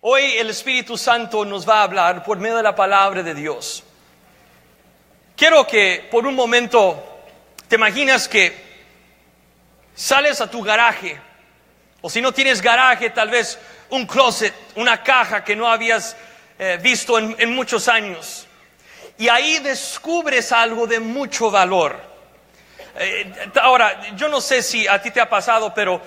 Hoy el Espíritu Santo nos va a hablar por medio de la palabra de Dios. Quiero que por un momento te imaginas que sales a tu garaje, o si no tienes garaje, tal vez un closet, una caja que no habías visto en muchos años. Y ahí descubres algo de mucho valor. Ahora, yo no sé si a ti te ha pasado, pero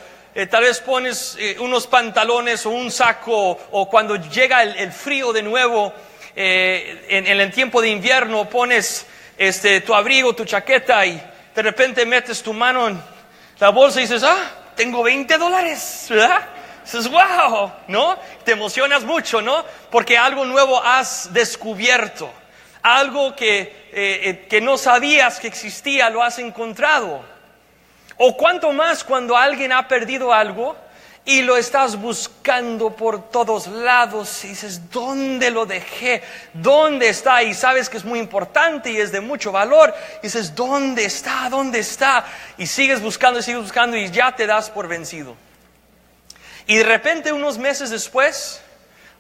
tal vez pones unos pantalones o un saco, o cuando llega el frío de nuevo, en el tiempo de invierno, pones tu abrigo, tu chaqueta, y de repente metes tu mano en la bolsa y dices, tengo $20, ¿verdad? Dices, wow, ¿no? Te emocionas mucho, ¿no? Porque algo nuevo has descubierto. Algo que no sabías que existía, lo has encontrado. O cuánto más cuando alguien ha perdido algo y lo estás buscando por todos lados y dices, ¿dónde lo dejé? ¿Dónde está? Y sabes que es muy importante y es de mucho valor. Y dices, ¿dónde está? ¿Dónde está? Y sigues buscando y ya te das por vencido. Y de repente, unos meses después,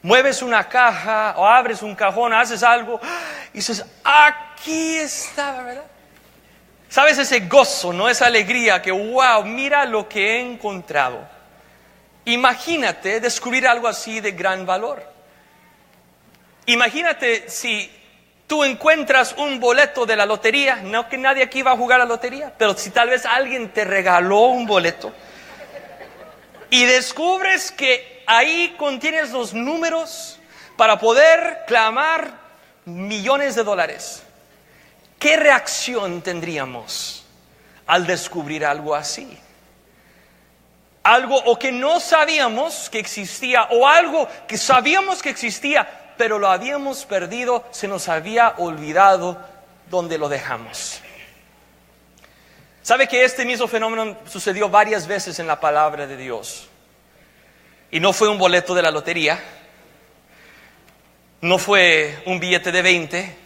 mueves una caja o abres un cajón, haces algo y dices, aquí está, ¿verdad? ¿Sabes ese gozo, no? Esa alegría que, wow, mira lo que he encontrado. Imagínate descubrir algo así de gran valor. Imagínate si tú encuentras un boleto de la lotería, no que nadie aquí va a jugar a la lotería, pero si tal vez alguien te regaló un boleto y descubres que ahí contienes los números para poder clamar millones de dólares. ¿Qué reacción tendríamos al descubrir algo así? Algo o que no sabíamos que existía, o algo que sabíamos que existía, pero lo habíamos perdido, se nos había olvidado dónde lo dejamos. ¿Sabe que este mismo fenómeno sucedió varias veces en la palabra de Dios? Y no fue un boleto de la lotería, no fue un billete de 20,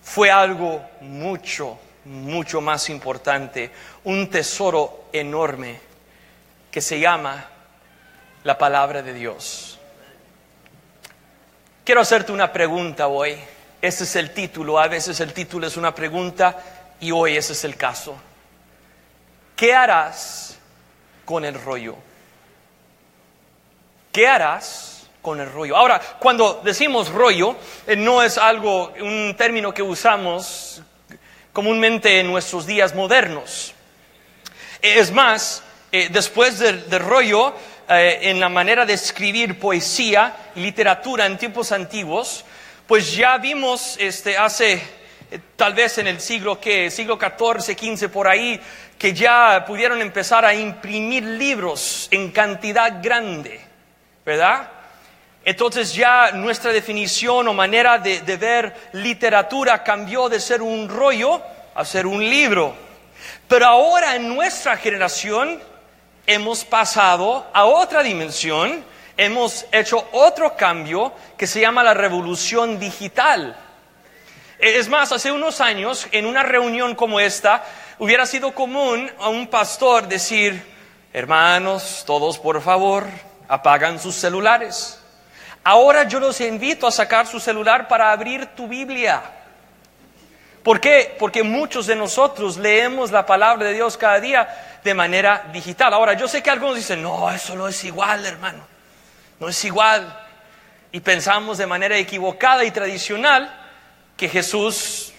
fue algo mucho, mucho más importante, un tesoro enorme que se llama la palabra de Dios. Quiero hacerte una pregunta hoy. Ese es el título, a veces el título es una pregunta y hoy ese es el caso. ¿Qué harás con el rollo? ¿Qué harás con el rollo? Ahora, cuando decimos rollo, no es un término que usamos comúnmente en nuestros días modernos. Es más, después del rollo, en la manera de escribir poesía y literatura en tiempos antiguos, pues ya vimos hace tal vez en el siglo XIV, XV por ahí, que ya pudieron empezar a imprimir libros en cantidad grande, ¿verdad? Entonces ya nuestra definición o manera de ver literatura cambió de ser un rollo a ser un libro. Pero ahora en nuestra generación hemos pasado a otra dimensión, hemos hecho otro cambio que se llama la revolución digital. Es más, hace unos años, en una reunión como esta, hubiera sido común a un pastor decir, hermanos, todos por favor, apagan sus celulares. Ahora yo los invito a sacar su celular para abrir tu Biblia. ¿Por qué? Porque muchos de nosotros leemos la palabra de Dios cada día de manera digital. Ahora, yo sé que algunos dicen, no, eso no es igual, hermano. No es igual. Y pensamos de manera equivocada y tradicional que Jesús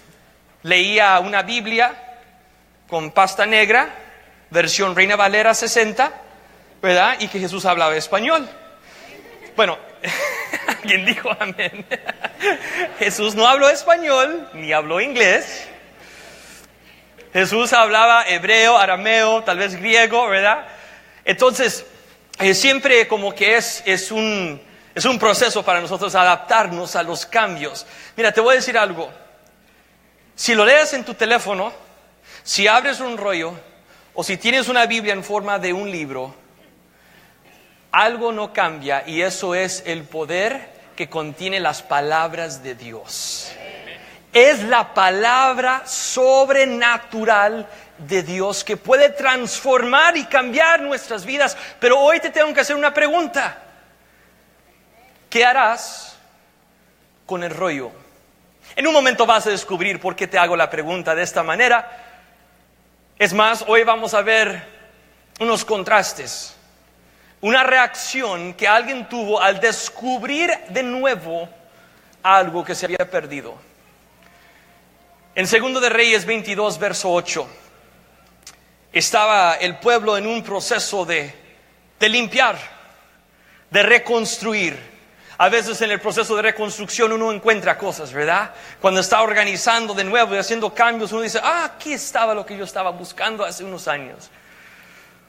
leía una Biblia con pasta negra, versión Reina Valera 60, ¿verdad? Y que Jesús hablaba español. Bueno, ¿quién dijo amén? Jesús no habló español, ni habló inglés. Jesús hablaba hebreo, arameo, tal vez griego, ¿verdad? Entonces, siempre como que es un proceso para nosotros adaptarnos a los cambios. Mira, te voy a decir algo. Si lo lees en tu teléfono, si abres un rollo, o si tienes una Biblia en forma de un libro, algo no cambia, y eso es el poder que contiene las palabras de Dios. Es la palabra sobrenatural de Dios que puede transformar y cambiar nuestras vidas. Pero hoy te tengo que hacer una pregunta. ¿qué harás con el rollo? En un momento vas a descubrir por qué te hago la pregunta de esta manera. Es más, hoy vamos a ver unos contrastes, una reacción que alguien tuvo al descubrir de nuevo algo que se había perdido. En 2 de Reyes 22, verso 8, estaba el pueblo en un proceso de limpiar, de reconstruir. A veces en el proceso de reconstrucción uno encuentra cosas, ¿verdad? Cuando está organizando de nuevo y haciendo cambios, uno dice, aquí estaba lo que yo estaba buscando hace unos años.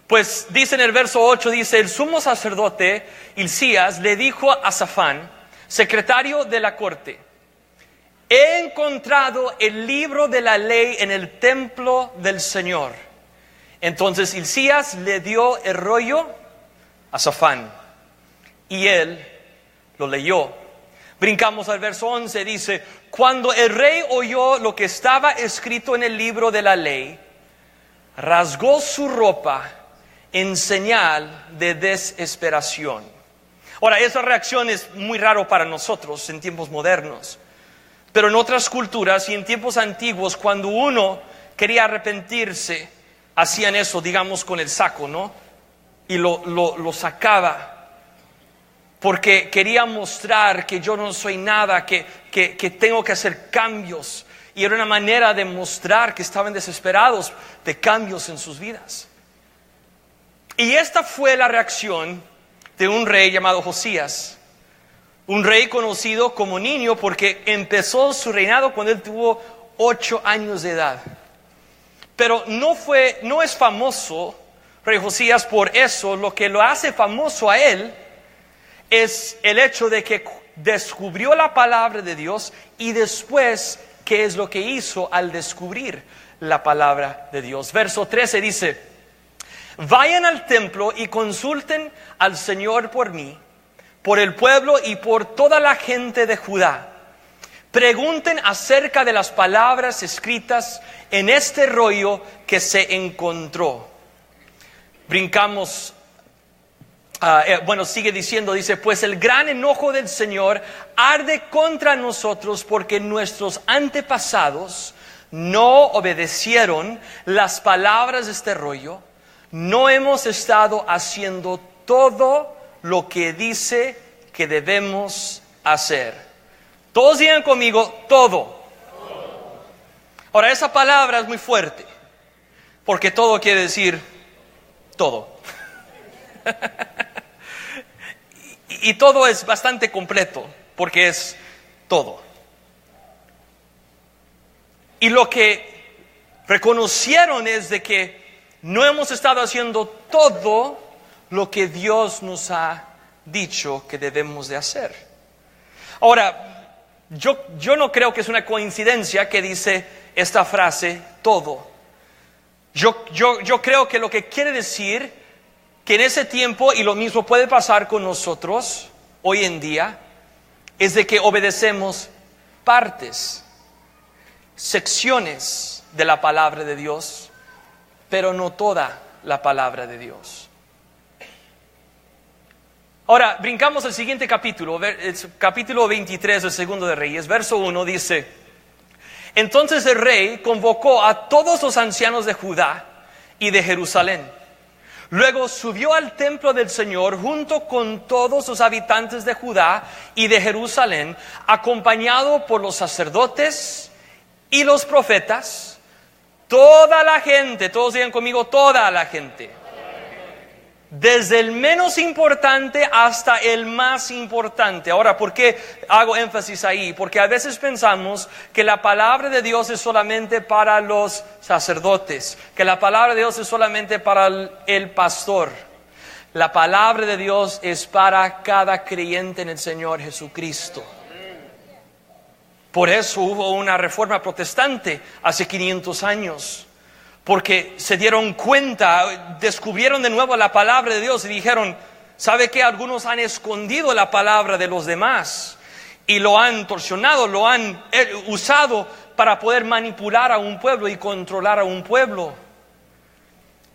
Pues dice en el verso 8, dice, el sumo sacerdote Hilcías le dijo a Safán, secretario de la corte, he encontrado el libro de la ley en el templo del Señor. Entonces Hilcías le dio el rollo a Safán y él lo leyó. Brincamos al verso 11, dice, cuando el rey oyó lo que estaba escrito en el libro de la ley, rasgó su ropa en señal de desesperación. Ahora, esa reacción es muy raro para nosotros en tiempos modernos, pero en otras culturas y en tiempos antiguos, cuando uno quería arrepentirse, hacían eso, digamos, con el saco, ¿no? Y lo sacaba, porque quería mostrar que yo no soy nada, que tengo que hacer cambios. Y era una manera de mostrar que estaban desesperados de cambios en sus vidas. Y esta fue la reacción de un rey llamado Josías. Un rey conocido como niño porque empezó su reinado cuando él tuvo 8 años de edad. Pero no es famoso rey Josías por eso. Lo que lo hace famoso a él es el hecho de que descubrió la palabra de Dios y después, ¿qué es lo que hizo al descubrir la palabra de Dios? Verso 13 dice, vayan al templo y consulten al Señor por mí, por el pueblo y por toda la gente de Judá. Pregunten acerca de las palabras escritas en este rollo que se encontró. Brincamos. Sigue diciendo, dice, pues el gran enojo del Señor arde contra nosotros porque nuestros antepasados no obedecieron las palabras de este rollo. No hemos estado haciendo todo lo que dice que debemos hacer. Todos digan conmigo, todo. Ahora, esa palabra es muy fuerte, porque todo quiere decir todo. Y todo es bastante completo, porque es todo. Y lo que reconocieron es de que no hemos estado haciendo todo lo que Dios nos ha dicho que debemos de hacer. Ahora, yo no creo que es una coincidencia que dice esta frase, todo. Yo creo que lo que quiere decir que en ese tiempo, y lo mismo puede pasar con nosotros hoy en día, es de que obedecemos partes, secciones de la palabra de Dios, pero no toda la palabra de Dios. Ahora, brincamos al siguiente capítulo, capítulo 23 del 2 de Reyes, verso 1 dice, entonces el rey convocó a todos los ancianos de Judá y de Jerusalén. Luego subió al templo del Señor junto con todos los habitantes de Judá y de Jerusalén, acompañado por los sacerdotes y los profetas, toda la gente, todos digan conmigo, toda la gente, desde el menos importante hasta el más importante. Ahora, ¿por qué hago énfasis ahí? Porque a veces pensamos que la palabra de Dios es solamente para los sacerdotes, que la palabra de Dios es solamente para el pastor. La palabra de Dios es para cada creyente en el Señor Jesucristo. Por eso hubo una reforma protestante hace 500 años. Porque se dieron cuenta, descubrieron de nuevo la palabra de Dios y dijeron, ¿sabe qué? Algunos han escondido la palabra de los demás y lo han torsionado, lo han usado para poder manipular a un pueblo y controlar a un pueblo.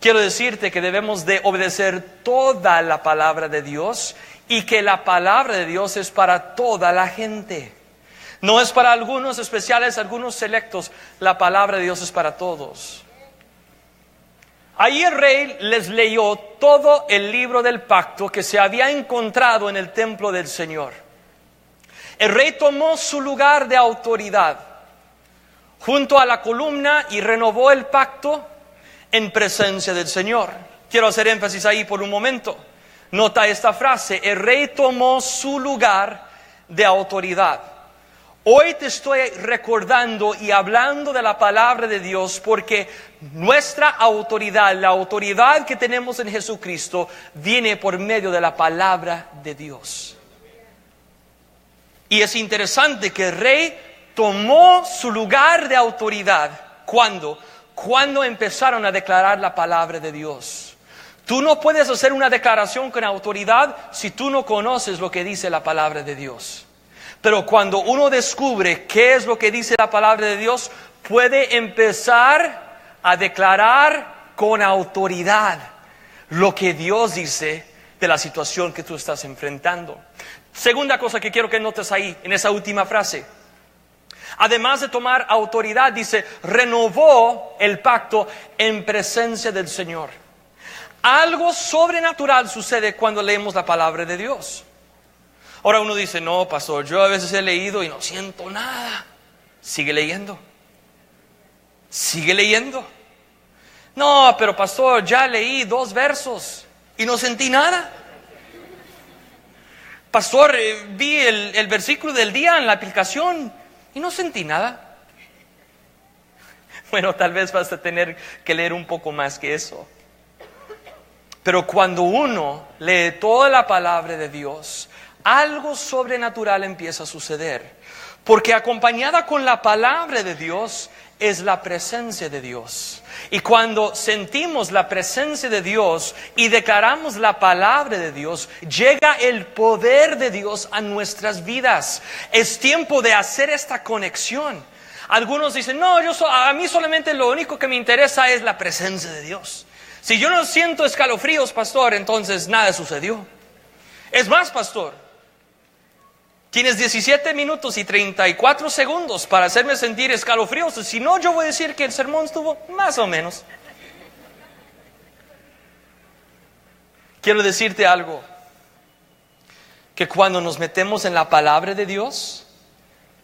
Quiero decirte que debemos de obedecer toda la palabra de Dios y que la palabra de Dios es para toda la gente. No es para algunos especiales, algunos selectos. La palabra de Dios es para todos. Ahí el rey les leyó todo el libro del pacto que se había encontrado en el templo del Señor. El rey tomó su lugar de autoridad junto a la columna y renovó el pacto en presencia del Señor. Quiero hacer énfasis ahí por un momento. Nota esta frase: el rey tomó su lugar de autoridad. Hoy te estoy recordando y hablando de la palabra de Dios porque nuestra autoridad, la autoridad que tenemos en Jesucristo, viene por medio de la palabra de Dios. Y es interesante que el rey tomó su lugar de autoridad. ¿Cuándo? Cuando empezaron a declarar la palabra de Dios. Tú no puedes hacer una declaración con autoridad si tú no conoces lo que dice la palabra de Dios. Pero cuando uno descubre qué es lo que dice la palabra de Dios, puede empezar a declarar con autoridad lo que Dios dice de la situación que tú estás enfrentando. Segunda cosa que quiero que notes ahí, en esa última frase. Además de tomar autoridad, dice, renovó el pacto en presencia del Señor. Algo sobrenatural sucede cuando leemos la palabra de Dios. Ahora uno dice, no, pastor, yo a veces he leído y no siento nada. Sigue leyendo. Sigue leyendo. No, pero pastor, ya leí 2 versos y no sentí nada. Pastor, vi el versículo del día en la aplicación y no sentí nada. Bueno, tal vez vas a tener que leer un poco más que eso. Pero cuando uno lee toda la palabra de Dios, algo sobrenatural empieza a suceder. Porque acompañada con la palabra de Dios es la presencia de Dios. Y cuando sentimos la presencia de Dios y declaramos la palabra de Dios, llega el poder de Dios a nuestras vidas. Es tiempo de hacer esta conexión. Algunos dicen, no, a mí solamente lo único que me interesa es la presencia de Dios. Si yo no siento escalofríos, pastor, entonces nada sucedió. Es más, pastor, tienes 17 minutos y 34 segundos para hacerme sentir escalofríos. Si no, yo voy a decir que el sermón estuvo más o menos. Quiero decirte algo. Que cuando nos metemos en la palabra de Dios,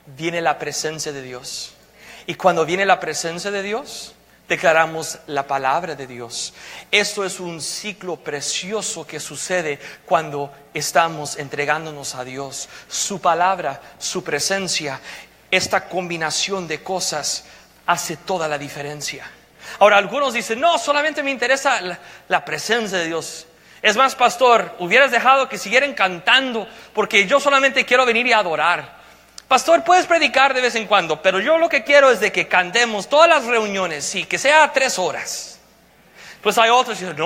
viene la presencia de Dios. Y cuando viene la presencia de Dios, declaramos la palabra de Dios. Esto es un ciclo precioso que sucede cuando estamos entregándonos a Dios. Su palabra, su presencia, esta combinación de cosas hace toda la diferencia. Ahora, algunos dicen, no, solamente me interesa la presencia de Dios. Es más, pastor, hubieras dejado que siguieran cantando porque yo solamente quiero venir y adorar. Pastor, puedes predicar de vez en cuando, pero yo lo que quiero es de que cantemos todas las reuniones, sí, que sea 3 horas. Pues hay otros que dicen,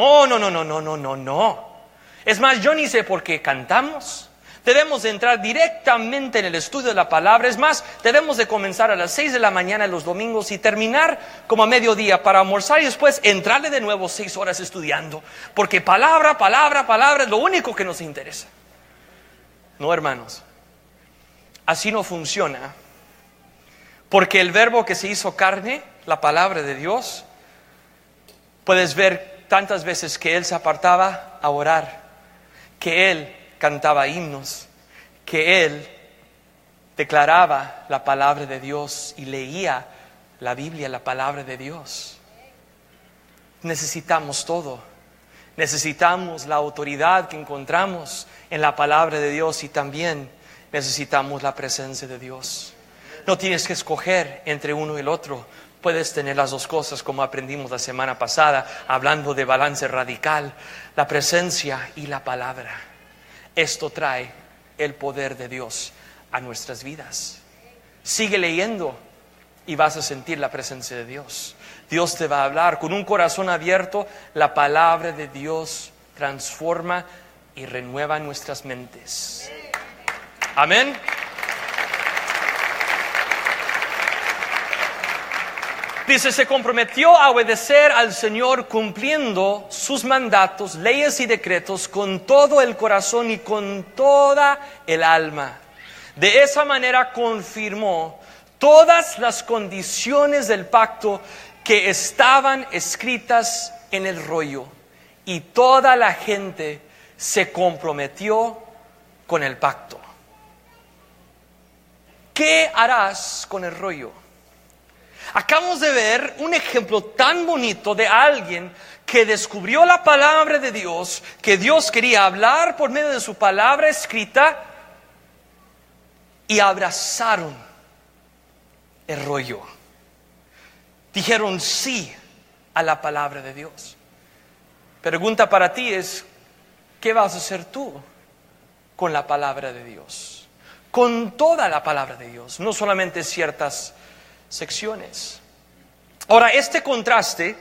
no. Es más, yo ni sé por qué cantamos. Debemos de entrar directamente en el estudio de la palabra. Es más, debemos de comenzar a las 6 de la mañana los domingos y terminar como a mediodía para almorzar y después entrarle de nuevo 6 horas estudiando. Porque palabra es lo único que nos interesa. No, hermanos. Así no funciona, porque el verbo que se hizo carne, la palabra de Dios, puedes ver tantas veces que Él se apartaba a orar, que Él cantaba himnos, que Él declaraba la palabra de Dios y leía la Biblia, la palabra de Dios. Necesitamos todo. Necesitamos la autoridad que encontramos en la palabra de Dios y también necesitamos la presencia de Dios. No tienes que escoger entre uno y el otro. Puedes tener las 2 cosas como aprendimos la semana pasada, hablando de balance radical, la presencia y la palabra. Esto trae el poder de Dios a nuestras vidas. Sigue leyendo y vas a sentir la presencia de Dios. Dios te va a hablar con un corazón abierto. La palabra de Dios transforma y renueva nuestras mentes. Amén. Dice, se comprometió a obedecer al Señor cumpliendo sus mandatos, leyes y decretos con todo el corazón y con toda el alma. De esa manera confirmó todas las condiciones del pacto que estaban escritas en el rollo, y toda la gente se comprometió con el pacto. ¿Qué harás con el rollo? Acabamos de ver un ejemplo tan bonito de alguien que descubrió la palabra de Dios, que Dios quería hablar por medio de su palabra escrita, y abrazaron el rollo. Dijeron sí a la palabra de Dios. Pregunta para ti es, ¿qué vas a hacer tú con la palabra de Dios? Con toda la palabra de Dios, no solamente ciertas secciones. Ahora, este contraste,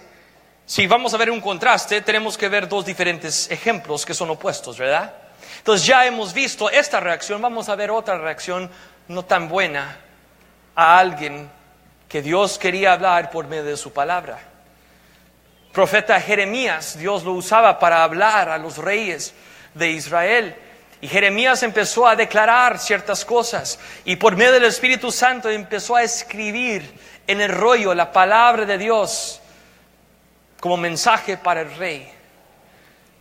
si vamos a ver un contraste, tenemos que ver dos diferentes ejemplos que son opuestos, ¿verdad? Entonces ya hemos visto esta reacción, vamos a ver otra reacción no tan buena a alguien que Dios quería hablar por medio de su palabra. Profeta Jeremías, Dios lo usaba para hablar a los reyes de Israel. Y Jeremías empezó a declarar ciertas cosas, y por medio del Espíritu Santo empezó a escribir en el rollo la palabra de Dios como mensaje para el rey.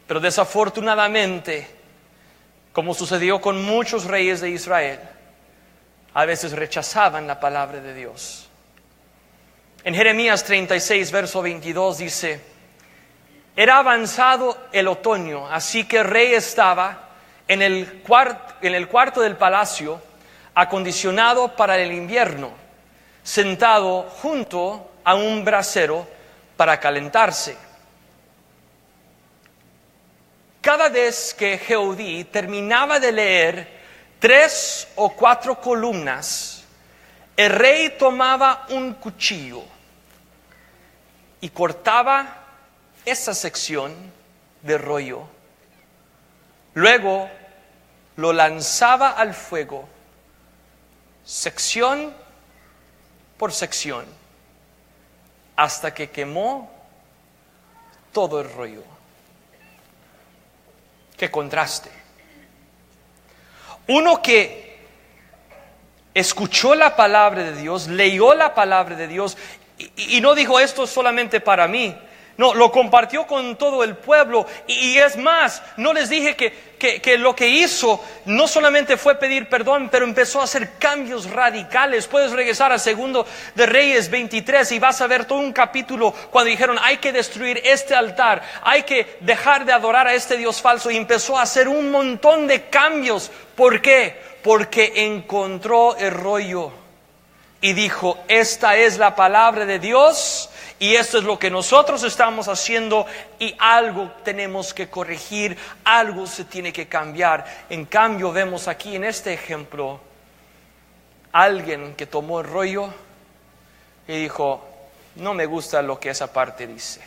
Pero desafortunadamente, como sucedió con muchos reyes de Israel, a veces rechazaban la palabra de Dios. En Jeremías 36, verso 22 dice: era avanzado el otoño, así que el rey estaba en el cuarto del palacio, acondicionado para el invierno, sentado junto a un brasero para calentarse. Cada vez que Jehudí terminaba de leer 3 o 4 columnas, el rey tomaba un cuchillo y cortaba esa sección de rollo. Luego lo lanzaba al fuego, sección por sección, hasta que quemó todo el rollo. ¡Qué contraste! Uno que escuchó la palabra de Dios, leyó la palabra de Dios y no dijo esto solamente para mí. No, lo compartió con todo el pueblo. Y es más, no les dije que lo que hizo no solamente fue pedir perdón, pero empezó a hacer cambios radicales. Puedes regresar a 2 de Reyes 23 y vas a ver todo un capítulo cuando dijeron: hay que destruir este altar, hay que dejar de adorar a este Dios falso. Y empezó a hacer un montón de cambios. ¿Por qué? Porque encontró el rollo y dijo: esta es la palabra de Dios. Y esto es lo que nosotros estamos haciendo, y algo tenemos que corregir, algo se tiene que cambiar. En cambio, vemos aquí en este ejemplo alguien que tomó el rollo y dijo: no me gusta lo que esa parte dice.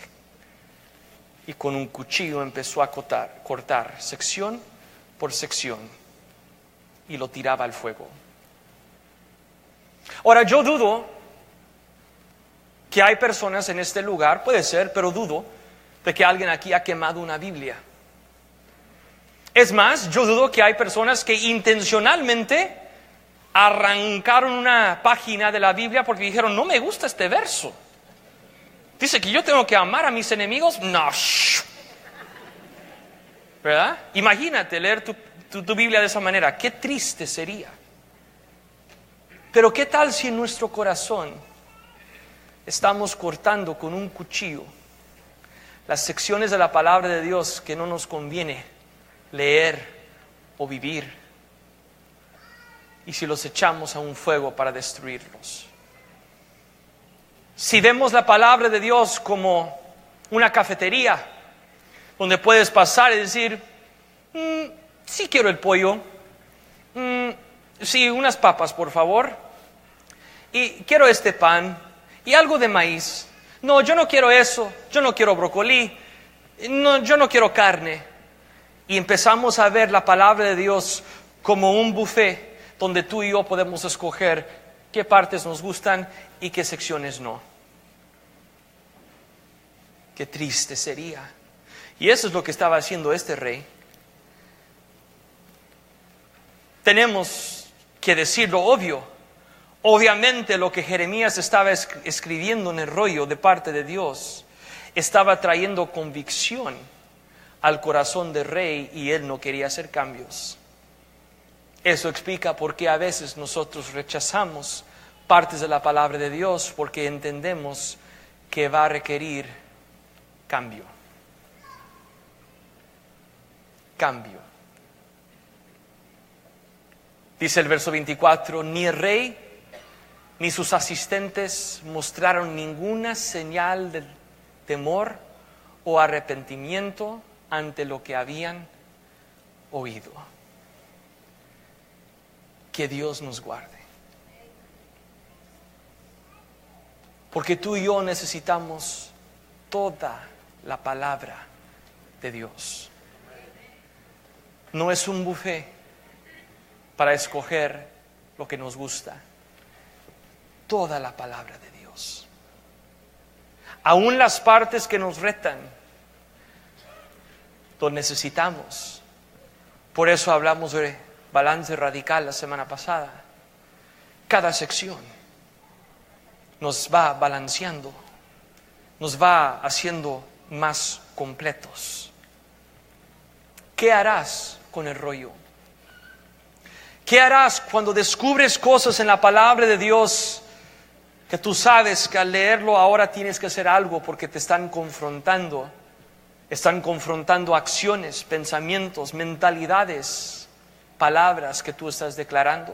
Y con un cuchillo empezó a cortar sección por sección y lo tiraba al fuego. Ahora, yo dudo que hay personas en este lugar, puede ser, pero dudo de que alguien aquí ha quemado una Biblia. Es más, yo dudo que hay personas que intencionalmente arrancaron una página de la Biblia porque dijeron: no me gusta este verso. Dice que yo tengo que amar a mis enemigos. No, ¿verdad? Imagínate leer tu Biblia de esa manera. Qué triste sería. Pero ¿qué tal si en nuestro corazón estamos cortando con un cuchillo las secciones de la palabra de Dios que no nos conviene leer o vivir, y si los echamos a un fuego para destruirlos? Si vemos la palabra de Dios como una cafetería donde puedes pasar y decir: sí quiero el pollo, sí, unas papas por favor, y quiero este pan y algo de maíz. No, yo no quiero eso, yo no quiero brócoli, no, yo no quiero carne. Y empezamos a ver la palabra de Dios como un buffet donde tú y yo podemos escoger qué partes nos gustan y qué secciones no. Qué triste sería. Y eso es lo que estaba haciendo este rey. Tenemos que decir lo obvio. Obviamente lo que Jeremías estaba escribiendo en el rollo de parte de Dios estaba trayendo convicción al corazón del rey y él no quería hacer cambios. Eso explica por qué a veces nosotros rechazamos partes de la palabra de Dios, porque entendemos que va a requerir cambio. Cambio. Dice el verso 24, ni el rey ni sus asistentes mostraron ninguna señal de temor o arrepentimiento ante lo que habían oído. Que Dios nos guarde. Porque tú y yo necesitamos toda la palabra de Dios. No es un buffet para escoger lo que nos gusta. Toda la palabra de Dios. Aún las partes que nos retan, lo necesitamos. Por eso hablamos de balance radical la semana pasada. Cada sección nos va balanceando, nos va haciendo más completos. ¿Qué harás con el rollo? ¿Qué harás cuando descubres cosas en la palabra de Dios que tú sabes que al leerlo ahora tienes que hacer algo porque te están confrontando? Están confrontando acciones, pensamientos, mentalidades, palabras que tú estás declarando.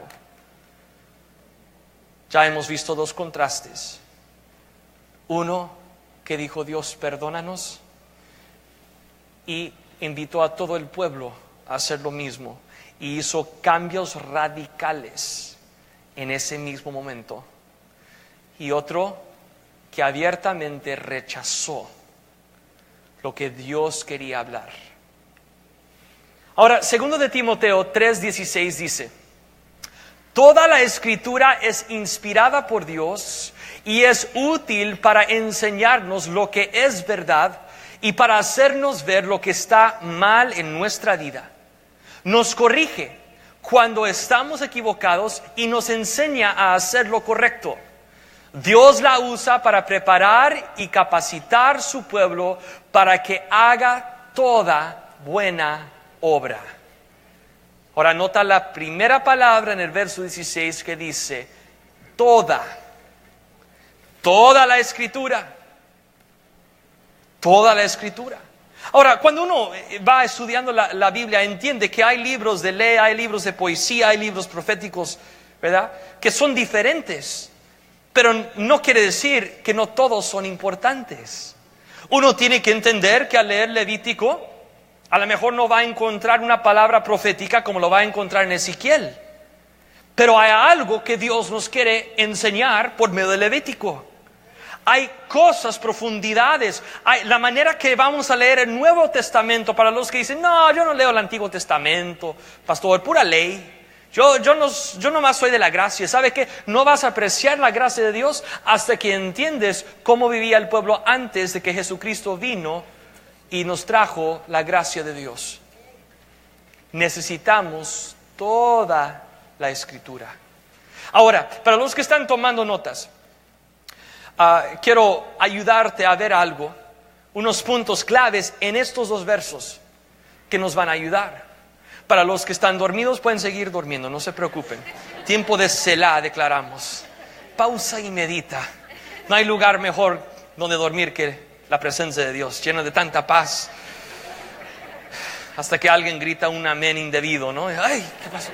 Ya hemos visto dos contrastes. Uno que dijo Dios, perdónanos, y invitó a todo el pueblo a hacer lo mismo y hizo cambios radicales en ese mismo momento. Y otro que abiertamente rechazó lo que Dios quería hablar. Ahora, 2 de Timoteo 3:16 dice: toda la escritura es inspirada por Dios y es útil para enseñarnos lo que es verdad y para hacernos ver lo que está mal en nuestra vida. Nos corrige cuando estamos equivocados y nos enseña a hacer lo correcto. Dios la usa para preparar y capacitar su pueblo para que haga toda buena obra. Ahora nota la primera palabra en el verso 16 que dice toda la escritura. Toda la escritura. Ahora, cuando uno va estudiando la Biblia, entiende que hay libros de ley, hay libros de poesía, hay libros proféticos, ¿verdad? Que son diferentes. Pero no quiere decir que no todos son importantes. Uno tiene que entender que al leer Levítico, a lo mejor no va a encontrar una palabra profética como lo va a encontrar en Ezequiel. Pero hay algo que Dios nos quiere enseñar por medio de Levítico. Hay cosas, profundidades, hay la manera que vamos a leer el Nuevo Testamento para los que dicen, no, yo no leo el Antiguo Testamento, pastor, pura ley. Yo nomás soy de la gracia. ¿Sabe qué? No vas a apreciar la gracia de Dios hasta que entiendes cómo vivía el pueblo antes de que Jesucristo vino y nos trajo la gracia de Dios. Necesitamos toda la Escritura. Ahora, para los que están tomando notas, quiero ayudarte a ver algo, unos puntos claves en estos dos versos que nos van a ayudar. Para los que están dormidos pueden seguir durmiendo, no se preocupen. Tiempo de Selah declaramos. Pausa y medita. No hay lugar mejor donde dormir que la presencia de Dios, lleno de tanta paz. Hasta que alguien grita un amén indebido, ¿no? ¡Ay! ¿Qué pasó?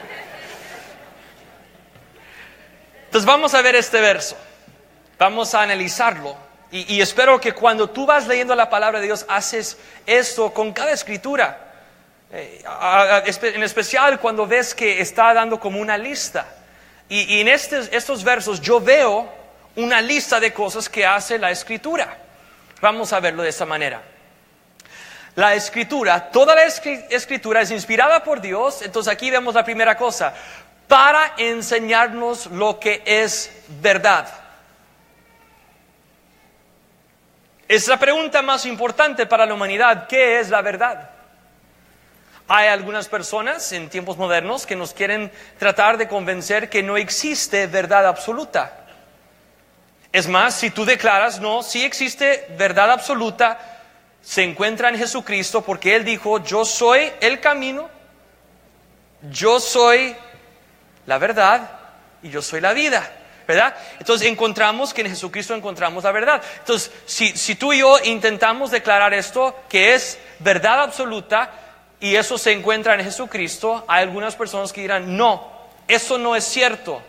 Entonces vamos a ver este verso. Vamos a analizarlo. Y espero que cuando tú vas leyendo la palabra de Dios, haces esto con cada escritura. En especial cuando ves que está dando como una lista. Y en estos versos yo veo una lista de cosas que hace la Escritura. Vamos a verlo de esta manera. La Escritura, toda la Escritura es inspirada por Dios. Entonces aquí vemos la primera cosa: para enseñarnos lo que es verdad. Es la pregunta más importante para la humanidad. ¿Qué es la verdad? Hay algunas personas en tiempos modernos que nos quieren tratar de convencer que no existe verdad absoluta. Es más, si tú declaras, no, sí existe verdad absoluta, se encuentra en Jesucristo, porque Él dijo, yo soy el camino, yo soy la verdad y yo soy la vida, ¿verdad? Entonces encontramos que en Jesucristo encontramos la verdad. Entonces, si tú y yo intentamos declarar esto, que es verdad absoluta, y eso se encuentra en Jesucristo, hay algunas personas que dirán, no, eso no es cierto.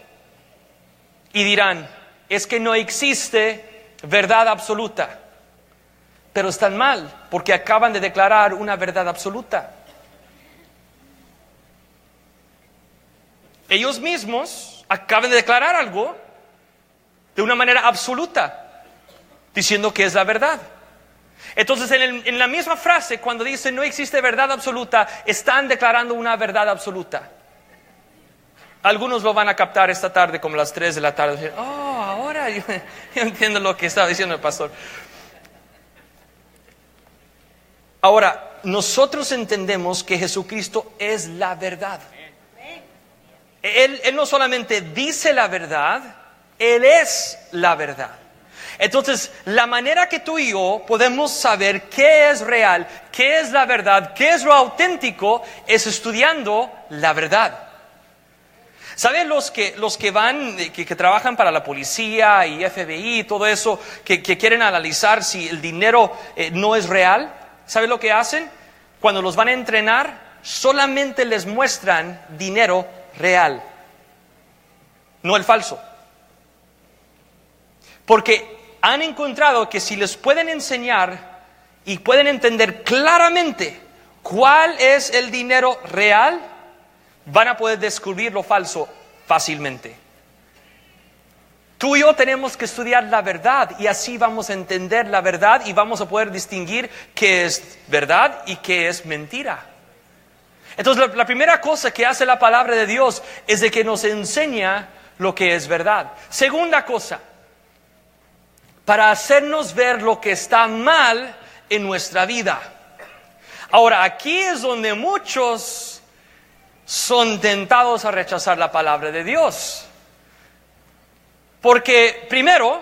Y dirán, es que no existe verdad absoluta. Pero están mal, porque acaban de declarar una verdad absoluta. Ellos mismos acaban de declarar algo de una manera absoluta, diciendo que es la verdad. Entonces, en la misma frase, cuando dicen no existe verdad absoluta, están declarando una verdad absoluta. Algunos lo van a captar esta tarde, como las 3 de la tarde. Oh, ahora yo entiendo lo que estaba diciendo el pastor. Ahora, nosotros entendemos que Jesucristo es la verdad. Él no solamente dice la verdad, Él es la verdad. Entonces, la manera que tú y yo podemos saber qué es real, qué es la verdad, qué es lo auténtico, es estudiando la verdad. ¿Saben los que trabajan para la policía y FBI y todo eso, que quieren analizar si el dinero no es real? ¿Saben lo que hacen? Cuando los van a entrenar, solamente les muestran dinero real, no el falso. Porque han encontrado que si les pueden enseñar y pueden entender claramente cuál es el dinero real, van a poder descubrir lo falso fácilmente. Tú y yo tenemos que estudiar la verdad y así vamos a entender la verdad y vamos a poder distinguir qué es verdad y qué es mentira. Entonces la primera cosa que hace la palabra de Dios es de que nos enseña lo que es verdad. Segunda cosa, para hacernos ver lo que está mal en nuestra vida. Ahora, aquí es donde muchos son tentados a rechazar la palabra de Dios. Porque, primero,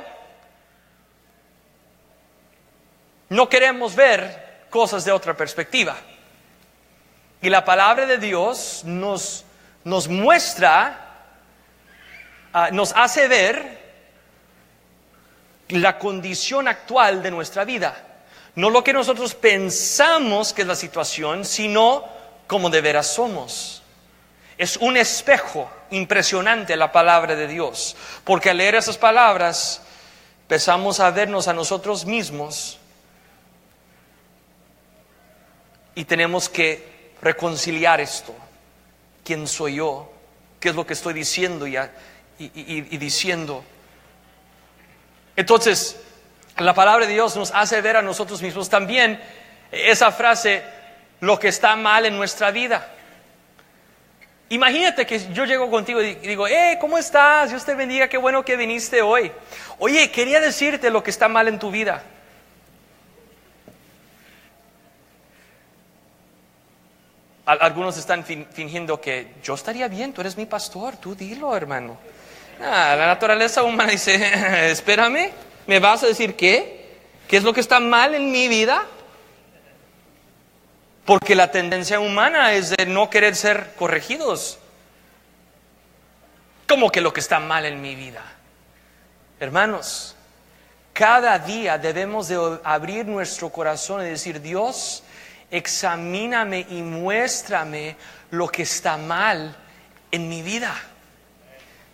no queremos ver cosas de otra perspectiva. Y la palabra de Dios nos muestra, nos hace ver la condición actual de nuestra vida. No lo que nosotros pensamos que es la situación, sino como de veras somos. Es un espejo impresionante la palabra de Dios, porque al leer esas palabras empezamos a vernos a nosotros mismos y tenemos que reconciliar esto. ¿Quién soy yo? ¿Qué es lo que estoy diciendo y diciendo? Entonces, la palabra de Dios nos hace ver a nosotros mismos también esa frase, lo que está mal en nuestra vida. Imagínate que yo llego contigo y digo, ¿cómo estás? Dios te bendiga, qué bueno que viniste hoy. Oye, quería decirte lo que está mal en tu vida. Algunos están fingiendo que yo estaría bien, tú eres mi pastor, tú dilo, hermano. La naturaleza humana dice, espérame, ¿me vas a decir qué? ¿Qué es lo que está mal en mi vida? Porque la tendencia humana es de no querer ser corregidos. ¿Cómo que lo que está mal en mi vida? Hermanos, cada día debemos de abrir nuestro corazón y decir, Dios, examíname y muéstrame lo que está mal en mi vida.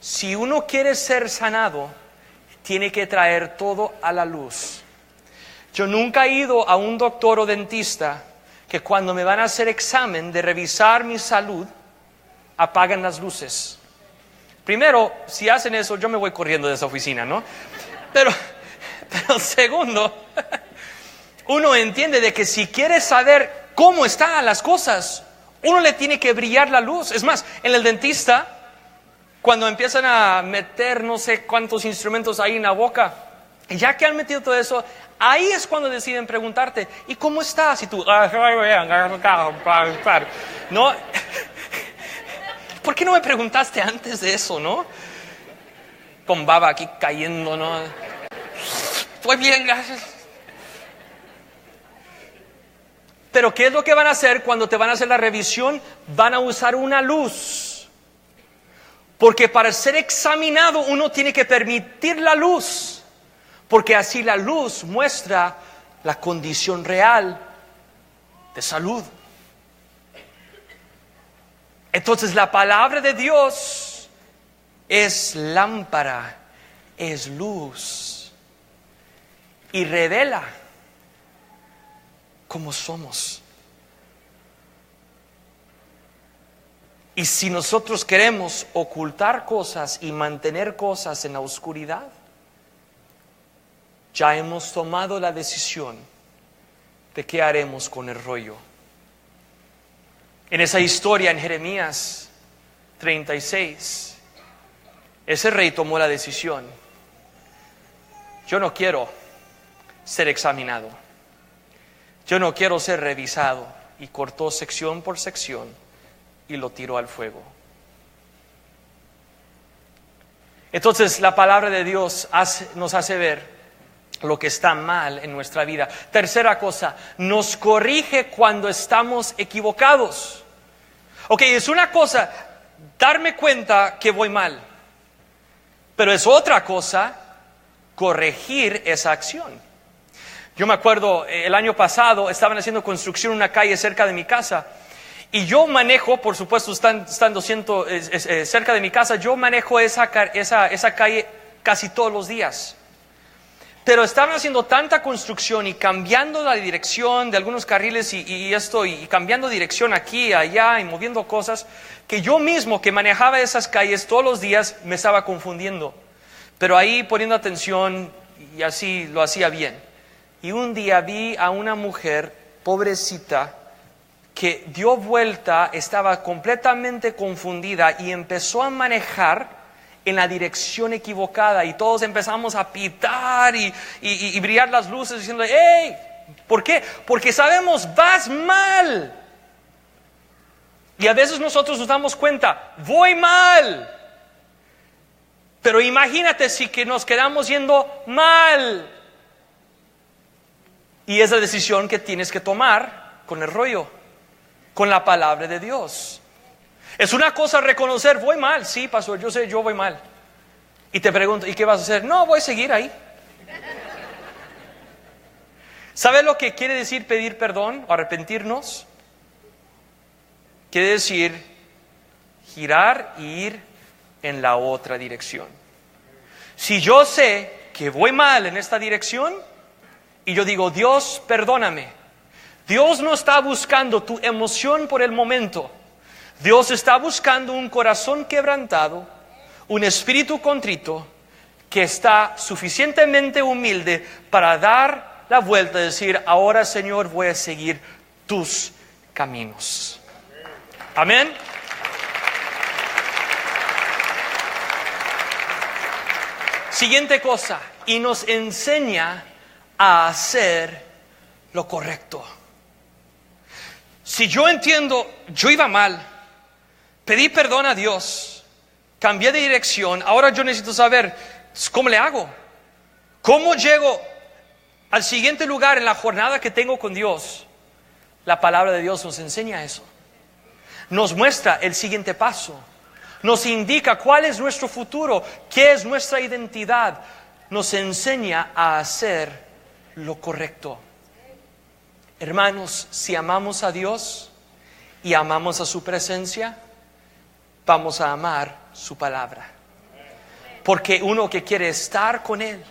Si uno quiere ser sanado, tiene que traer todo a la luz. Yo nunca he ido a un doctor o dentista que cuando me van a hacer examen de revisar mi salud, apagan las luces. Primero, si hacen eso, yo me voy corriendo de esa oficina, ¿no? Pero segundo, uno entiende de que si quiere saber cómo están las cosas, uno le tiene que brillar la luz. Es más, en el dentista, cuando empiezan a meter no sé cuántos instrumentos ahí en la boca, ya que han metido todo eso, Ahí es cuando deciden preguntarte, ¿y cómo estás? Y tú, ¿no? ¿Por qué no me preguntaste antes de eso, no? Con baba aquí cayendo, ¿no? Estoy bien, gracias. Pero ¿qué es lo que van a hacer cuando te van a hacer la revisión? Van a usar una luz. Porque para ser examinado uno tiene que permitir la luz. Porque así la luz muestra la condición real de salud. Entonces la palabra de Dios es lámpara, es luz y revela cómo somos. Y si nosotros queremos ocultar cosas y mantener cosas en la oscuridad, ya hemos tomado la decisión de qué haremos con el rollo. En esa historia en Jeremías 36, ese rey tomó la decisión. Yo no quiero ser examinado. Yo no quiero ser revisado. Y cortó sección por sección y lo tiró al fuego. Entonces la palabra de Dios nos hace ver lo que está mal en nuestra vida. Tercera cosa, nos corrige cuando estamos equivocados. Ok, es una cosa darme cuenta que voy mal, pero es otra cosa corregir esa acción. Yo me acuerdo, el año pasado estaban haciendo construcción en una calle cerca de mi casa y yo manejo, por supuesto estando cerca de mi casa, yo manejo esa calle casi todos los días. Pero estaban haciendo tanta construcción y cambiando la dirección de algunos carriles y cambiando dirección aquí, allá y moviendo cosas, que yo mismo que manejaba esas calles todos los días me estaba confundiendo. Pero ahí poniendo atención y así lo hacía bien. Y un día vi a una mujer, pobrecita, que dio vuelta, estaba completamente confundida y empezó a manejar en la dirección equivocada y todos empezamos a pitar y brillar las luces diciendo, ¡hey! ¿Por qué? Porque sabemos, vas mal. Y a veces nosotros nos damos cuenta, voy mal. Pero imagínate si que nos quedamos yendo mal. Y es la decisión que tienes que tomar con el rollo, con la palabra de Dios. Es una cosa reconocer, voy mal, sí, pastor, yo sé, yo voy mal. Y te pregunto, ¿y qué vas a hacer? No, voy a seguir ahí. ¿Sabes lo que quiere decir pedir perdón o arrepentirnos? Quiere decir girar e ir en la otra dirección. Si yo sé que voy mal en esta dirección y yo digo, Dios, perdóname. Dios no está buscando tu emoción por el momento. Dios está buscando un corazón quebrantado, un espíritu contrito que está suficientemente humilde para dar la vuelta y decir, ahora Señor voy a seguir tus caminos. Amén. Siguiente cosa, y nos enseña a hacer lo correcto. Si yo entiendo, yo iba mal, pedí perdón a Dios, cambié de dirección, ahora yo necesito saber, ¿cómo le hago? ¿Cómo llego al siguiente lugar en la jornada que tengo con Dios? La palabra de Dios nos enseña eso. Nos muestra el siguiente paso. Nos indica cuál es nuestro futuro, qué es nuestra identidad. Nos enseña a hacer lo correcto. Hermanos, si amamos a Dios y amamos a su presencia, vamos a amar su palabra. Porque uno que quiere estar con Él,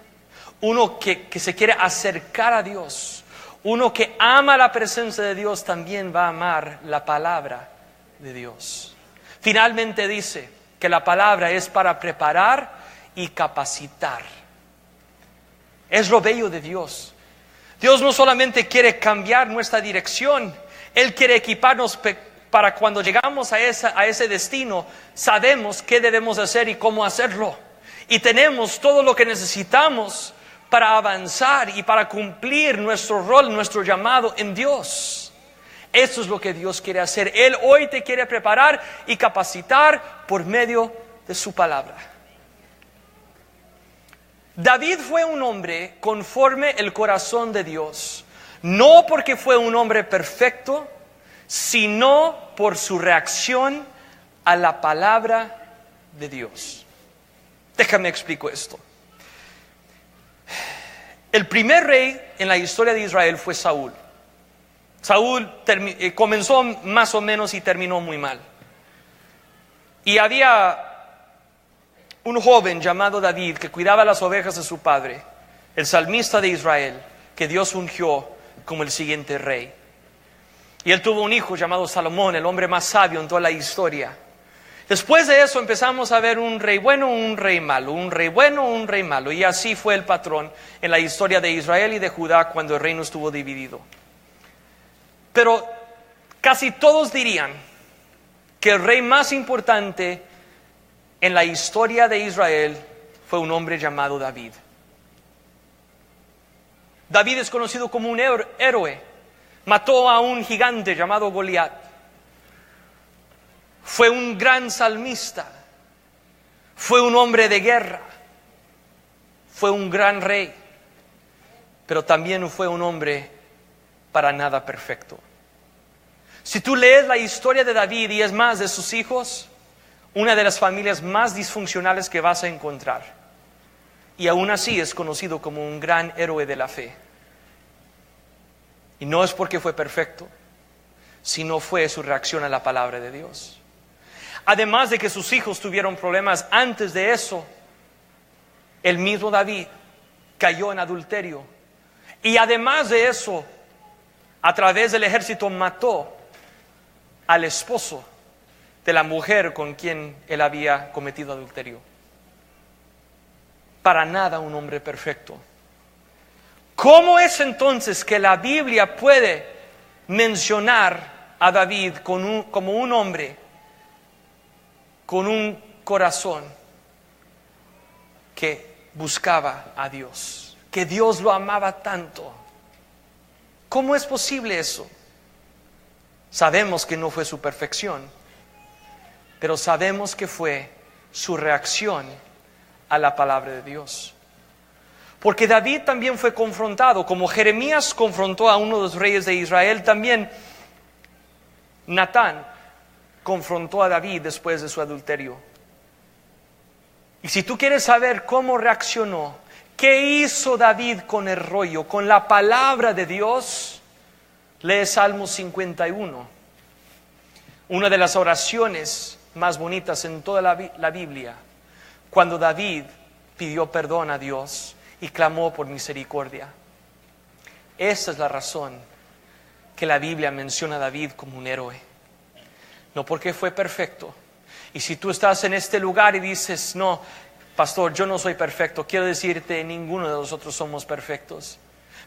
uno que se quiere acercar a Dios, uno que ama la presencia de Dios, también va a amar la palabra de Dios. Finalmente dice que la palabra es para preparar y capacitar. Es lo bello de Dios. Dios no solamente quiere cambiar nuestra dirección, Él quiere equiparnos para cuando llegamos a ese destino, sabemos qué debemos hacer y cómo hacerlo. Y tenemos todo lo que necesitamos para avanzar y para cumplir nuestro rol, nuestro llamado en Dios. Eso es lo que Dios quiere hacer. Él hoy te quiere preparar y capacitar por medio de su palabra. David fue un hombre conforme el corazón de Dios, no porque fue un hombre perfecto, sino por su reacción a la palabra de Dios. Déjame explico esto. El primer rey en la historia de Israel fue Saúl. Saúl comenzó más o menos y terminó muy mal. Y había un joven llamado David que cuidaba las ovejas de su padre, el salmista de Israel, que Dios ungió como el siguiente rey. Y él tuvo un hijo llamado Salomón, el hombre más sabio en toda la historia. Después de eso empezamos a ver un rey bueno, un rey malo, un rey bueno, un rey malo. Y así fue el patrón en la historia de Israel y de Judá cuando el reino estuvo dividido. Pero casi todos dirían que el rey más importante en la historia de Israel fue un hombre llamado David. David es conocido como un héroe. Mató a un gigante llamado Goliat. Fue un gran salmista. Fue un hombre de guerra. Fue un gran rey. Pero también fue un hombre para nada perfecto. Si tú lees la historia de David y es más de sus hijos, una de las familias más disfuncionales que vas a encontrar. Y aún así es conocido como un gran héroe de la fe. Y no es porque fue perfecto, sino fue su reacción a la palabra de Dios. Además de que sus hijos tuvieron problemas antes de eso, el mismo David cayó en adulterio. Y además de eso, a través del ejército mató al esposo de la mujer con quien él había cometido adulterio. Para nada un hombre perfecto. ¿Cómo es entonces que la Biblia puede mencionar a David como un hombre con un corazón que buscaba a Dios, que Dios lo amaba tanto? ¿Cómo es posible eso? Sabemos que no fue su perfección, pero sabemos que fue su reacción a la palabra de Dios. Porque David también fue confrontado, como Jeremías confrontó a uno de los reyes de Israel, también Natán confrontó a David después de su adulterio. Y si tú quieres saber cómo reaccionó, qué hizo David con el rollo, con la palabra de Dios, lee Salmo 51, una de las oraciones más bonitas en toda la Biblia, cuando David pidió perdón a Dios y clamó por misericordia. Esa es la razón que la Biblia menciona a David como un héroe. No porque fue perfecto. Y si tú estás en este lugar y dices, no, pastor, yo no soy perfecto, quiero decirte, ninguno de nosotros somos perfectos.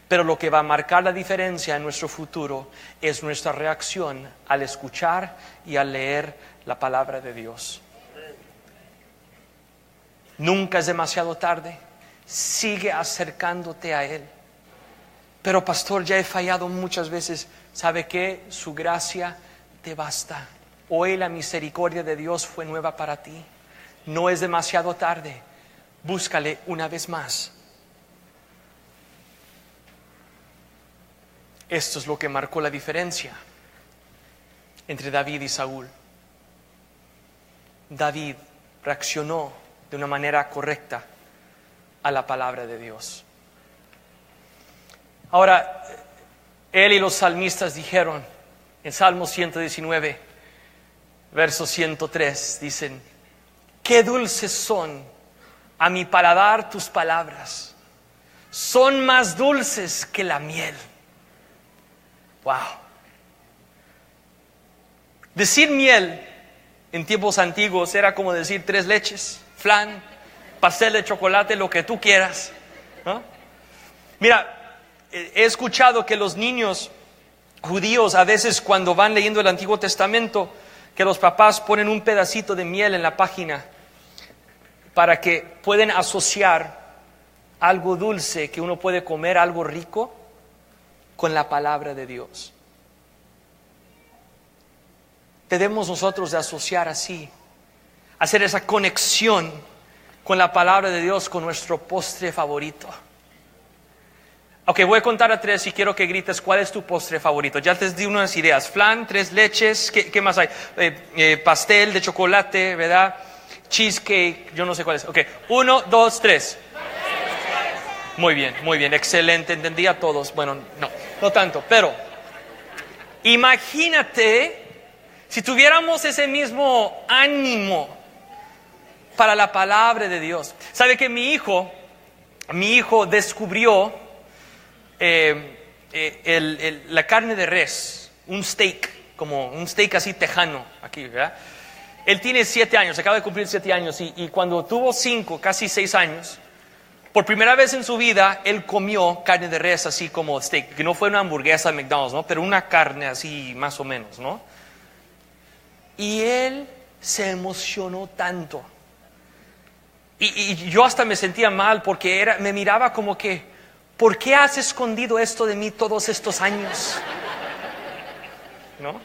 Pero lo que va a marcar la diferencia en nuestro futuro es nuestra reacción al escuchar y al leer la palabra de Dios. Nunca es demasiado tarde. Sigue acercándote a Él. Pero pastor, ya he fallado muchas veces. ¿Sabe qué? Su gracia te basta. Hoy la misericordia de Dios fue nueva para ti. No es demasiado tarde. Búscale una vez más. Esto es lo que marcó la diferencia entre David y Saúl. David reaccionó de una manera correcta a la palabra de Dios. Ahora, él y los salmistas dijeron en Salmo 119, verso 103, dicen: qué dulces son a mi paladar tus palabras, son más dulces que la miel. Wow. Decir miel en tiempos antiguos era como decir tres leches, flan, pastel de chocolate, lo que tú quieras, ¿no? Mira, he escuchado que los niños judíos a veces cuando van leyendo el Antiguo Testamento, que los papás ponen un pedacito de miel en la página para que puedan asociar algo dulce que uno puede comer, algo rico, con la palabra de Dios. Debemos nosotros de asociar así, hacer esa conexión con la palabra de Dios, con nuestro postre favorito. Ok, voy a contar a 3 y quiero que grites cuál es tu postre favorito. Ya te di unas ideas: flan, 3 leches, ¿qué más hay? Pastel de chocolate, ¿verdad? Cheesecake, yo no sé cuál es. Ok, 1, 2, 3. Muy bien, excelente, entendí a todos. Bueno, no tanto, pero imagínate si tuviéramos ese mismo ánimo para la palabra de Dios. ¿Sabe que mi hijo descubrió la carne de res, un steak, como un steak así tejano, aquí, ¿verdad? Él tiene 7 años, acaba de cumplir 7 años, y cuando tuvo 5, casi 6 años, por primera vez en su vida, él comió carne de res así como steak, que no fue una hamburguesa de McDonald's, ¿no? Pero una carne así más o menos, ¿no? Y él se emocionó tanto. Y yo hasta me sentía mal porque me miraba como que, ¿por qué has escondido esto de mí todos estos años? ¿No?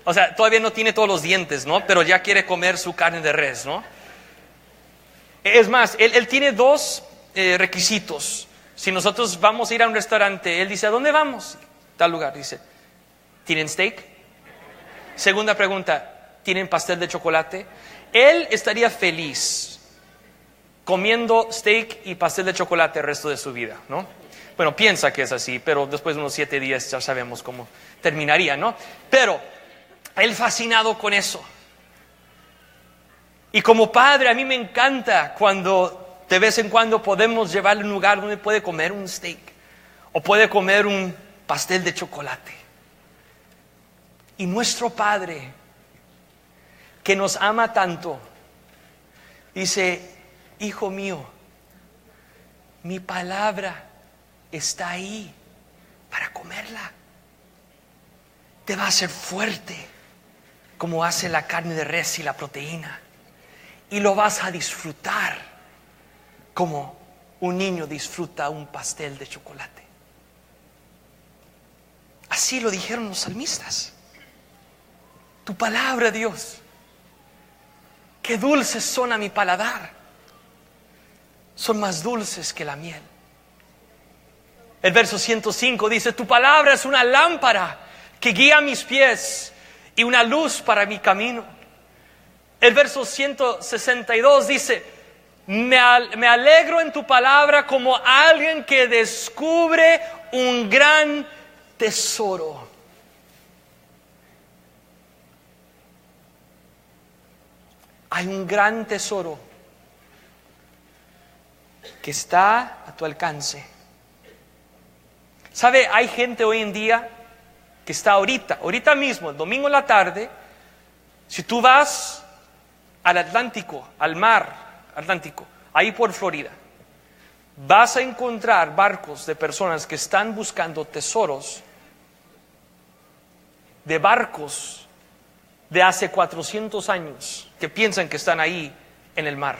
O sea, todavía no tiene todos los dientes, ¿no? Pero ya quiere comer su carne de res, ¿no? Es más, él tiene 2 requisitos. Si nosotros vamos a ir a un restaurante, él dice, ¿a dónde vamos? Tal lugar, dice, ¿tienen steak? Segunda pregunta, ¿tienen pastel de chocolate? Él estaría feliz comiendo steak y pastel de chocolate el resto de su vida, ¿no? Bueno, piensa que es así, pero después de unos 7 días ya sabemos cómo terminaría, ¿no? Pero él fascinado con eso. Y como padre, a mí me encanta cuando de vez en cuando podemos llevarle a un lugar donde puede comer un steak o puede comer un pastel de chocolate. Y nuestro Padre, que nos ama tanto, dice, hijo mío, mi palabra está ahí para comerla. Te va a hacer fuerte como hace la carne de res y la proteína. Y lo vas a disfrutar como un niño disfruta un pastel de chocolate. Así lo dijeron los salmistas. Tu palabra, Dios, qué dulces son a mi paladar. Son más dulces que la miel. El verso 105 dice, tu palabra es una lámpara que guía mis pies y una luz para mi camino. El verso 162 dice, me alegro en tu palabra como alguien que descubre un gran tesoro. Hay un gran tesoro que está a tu alcance. ¿Sabe? Hay gente hoy en día que está ahorita mismo, el domingo en la tarde, si tú vas al Atlántico, al mar Atlántico, ahí por Florida, vas a encontrar barcos de personas que están buscando tesoros de barcos de hace 400 años que piensan que están ahí en el mar.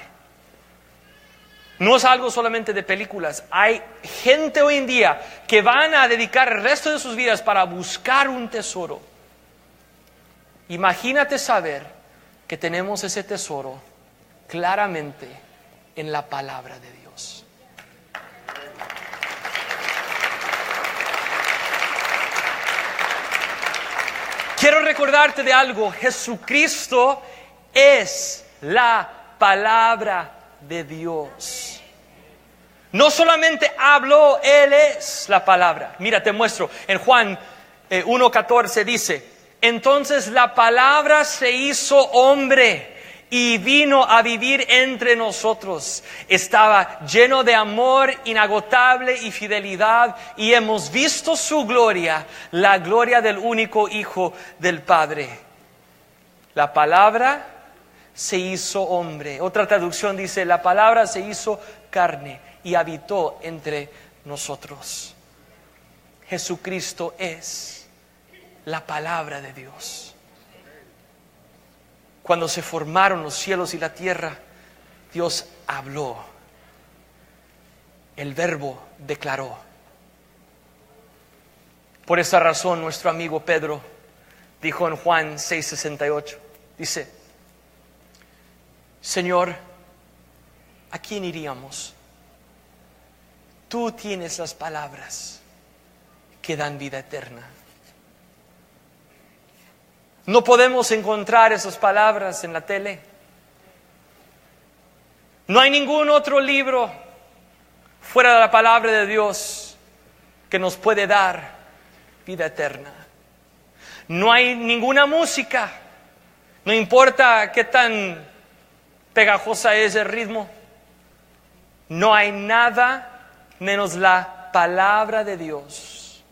No es algo solamente de películas. Hay gente hoy en día que van a dedicar el resto de sus vidas para buscar un tesoro. Imagínate saber que tenemos ese tesoro claramente en la palabra de Dios. Quiero recordarte de algo. Jesucristo es la palabra de Dios. No solamente habló, Él es la palabra. Mira, te muestro. En Juan 1:14 dice, entonces la palabra se hizo hombre y vino a vivir entre nosotros. Estaba lleno de amor inagotable y fidelidad, y hemos visto su gloria, la gloria del único Hijo del Padre. La palabra se hizo hombre. Otra traducción dice, la palabra se hizo carne y habitó entre nosotros. Jesucristo es la palabra de Dios. Cuando se formaron los cielos y la tierra, Dios habló. El Verbo declaró. Por esa razón nuestro amigo Pedro dijo en Juan 6:68, dice: Señor, ¿a quién iríamos? Tú tienes las palabras que dan vida eterna. No podemos encontrar esas palabras en la tele. No hay ningún otro libro fuera de la palabra de Dios que nos puede dar vida eterna. No hay ninguna música, no importa qué tan pegajosa es el ritmo. No hay nada menos la palabra de Dios,